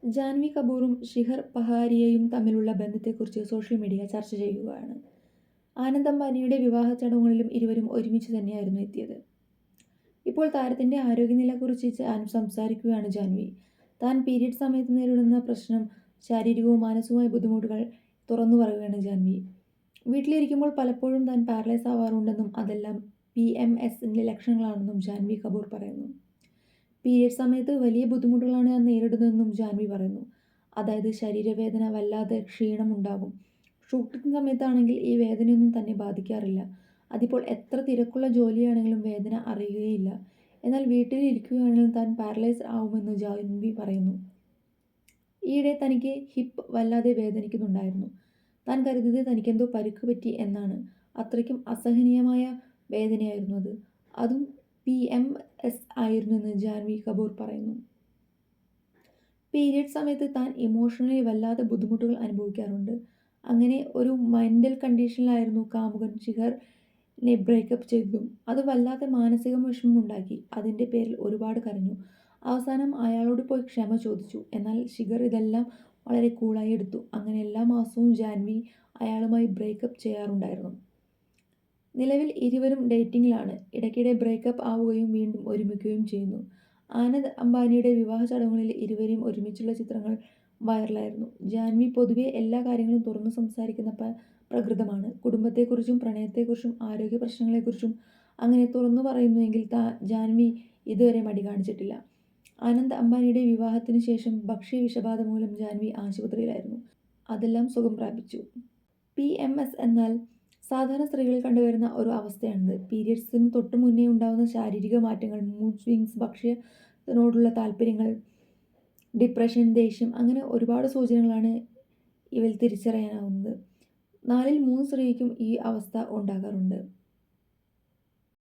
ജാൻവി കപൂറും ഷിഖർ പഹാരിയയും തമ്മിലുള്ള ബന്ധത്തെക്കുറിച്ച് social media ചർച്ച ചെയ്യുകയാണ്. ആനന്ദ് അംബാനിയുടെ വിവാഹ ചടങ്ങുകളിലും ഇരുവരും ഒരുമിച്ച് തന്നെയായിരുന്നു എത്തിയത്. ഇപ്പോൾ താരത്തിന്റെ ആരോഗ്യനിലയെക്കുറിച്ച് സംസാരിക്കുകയാണ് ജാൻവി. താൻ പീരിയഡ് സമയത്ത് നേരിടുന്ന പ്രശ്നം, ശാരീരികവും മാനസികവുമായ ബുദ്ധിമുട്ടുകൾ തുറന്നു പറയുകയാണ് ജാൻവി. വീട്ടിലിരിക്കുമ്പോൾ പലപ്പോഴും താൻ പാരലൈസ് ആവാറുണ്ടെന്നും അതെല്ലാം PMSന്റെ ലക്ഷണങ്ങളാണെന്നും ജാൻവി കപൂർ പറയുന്നു. പീരിയഡ് സമയത്ത് വലിയ ബുദ്ധിമുട്ടുകളാണ് ഞാൻ നേരിടുന്നതെന്നും ജാൻവി പറയുന്നു. അതായത് ശരീരവേദന, വല്ലാതെ ക്ഷീണം ഉണ്ടാകും. ഷൂട്ടിംഗ് സമയത്താണെങ്കിൽ ഈ വേദനയൊന്നും തന്നെ ബാധിക്കാറില്ല. അതിപ്പോൾ എത്ര തിരക്കുള്ള ജോലിയാണെങ്കിലും വേദന അറിയുകയില്ല. എന്നാൽ വീട്ടിലിരിക്കുകയാണെങ്കിൽ താൻ പാരലൈസ് ആവുമെന്ന് ജാൻവി പറയുന്നു. ഈയിടെ തനിക്ക് ഹിപ്പ് വല്ലാതെ വേദനിക്കുന്നുണ്ടായിരുന്നു. താൻ കരുതിയത് തനിക്കെന്തോ പരിക്ക് പറ്റി എന്നാണ്. അത്രയ്ക്കും അസഹനീയമായ വേദനയായിരുന്നു അത്. അതും PMS ആയിരുന്നെന്ന് ജാൻവി കപൂർ പറയുന്നു. പീരിയഡ് സമയത്ത് താൻ ഇമോഷണലി വല്ലാതെ ബുദ്ധിമുട്ടുകൾ അനുഭവിക്കാറുണ്ട്. അങ്ങനെ ഒരു മെൻ്റൽ കണ്ടീഷനിലായിരുന്നു കാമുകൻ ഷിഖറിനെ ബ്രേക്കപ്പ് ചെയ്തതും. അത് വല്ലാതെ മാനസിക വിഷമമുണ്ടാക്കി. അതിൻ്റെ പേരിൽ ഒരുപാട് കരഞ്ഞു. അവസാനം അയാളോട് പോയി ക്ഷമ ചോദിച്ചു. എന്നാൽ ഷിഖർ ഇതെല്ലാം വളരെ കൂളായി എടുത്തു. അങ്ങനെ എല്ലാ മാസവും ജാൻവി അയാളുമായി ബ്രേക്കപ്പ് ചെയ്യാറുണ്ടായിരുന്നു. നിലവിൽ ഇരുവരും ഡേറ്റിംഗിലാണ്. ഇടയ്ക്കിടെ ബ്രേക്കപ്പ് ആവുകയും വീണ്ടും ഒരുമിക്കുകയും ചെയ്യുന്നു. ആനന്ദ് അംബാനിയുടെ വിവാഹ ചടങ്ങുകളിൽ ഇരുവരെയും ഒരുമിച്ചുള്ള ചിത്രങ്ങൾ വൈറലായിരുന്നു. ജാൻവി പൊതുവെ എല്ലാ കാര്യങ്ങളും തുറന്നു സംസാരിക്കുന്ന പ്രകൃതമാണ്. കുടുംബത്തെക്കുറിച്ചും പ്രണയത്തെക്കുറിച്ചും ആരോഗ്യ പ്രശ്നങ്ങളെക്കുറിച്ചും അങ്ങനെ തുറന്നു പറയുന്നുവെങ്കിൽ ജാൻവി ഇതുവരെ മടി കാണിച്ചിട്ടില്ല. ആനന്ദ് അംബാനിയുടെ വിവാഹത്തിന് ശേഷം ഭക്ഷ്യ വിഷബാധ മൂലം ജാൻവി ആശുപത്രിയിലായിരുന്നു. അതെല്ലാം സുഖം പ്രാപിച്ചു. PMS എന്നാൽ സാധാരണ സ്ത്രീകളിൽ കണ്ടുവരുന്ന ഒരു അവസ്ഥയാണിത്. പീരിയഡ്സിന് തൊട്ട് മുന്നേ ഉണ്ടാകുന്ന ശാരീരിക മാറ്റങ്ങൾ, മൂഡ് സ്വിങ്സ്, ഭക്ഷ്യത്തിനോടുള്ള താല്പര്യങ്ങൾ, ഡിപ്രഷൻ, ദേഷ്യം, അങ്ങനെ ഒരുപാട് സൂചനകളാണ് ഇവയിൽ തിരിച്ചറിയാനാവുന്നത്. 4-ൽ 3 സ്ത്രീക്കും ഈ അവസ്ഥ ഉണ്ടാകാറുണ്ട്.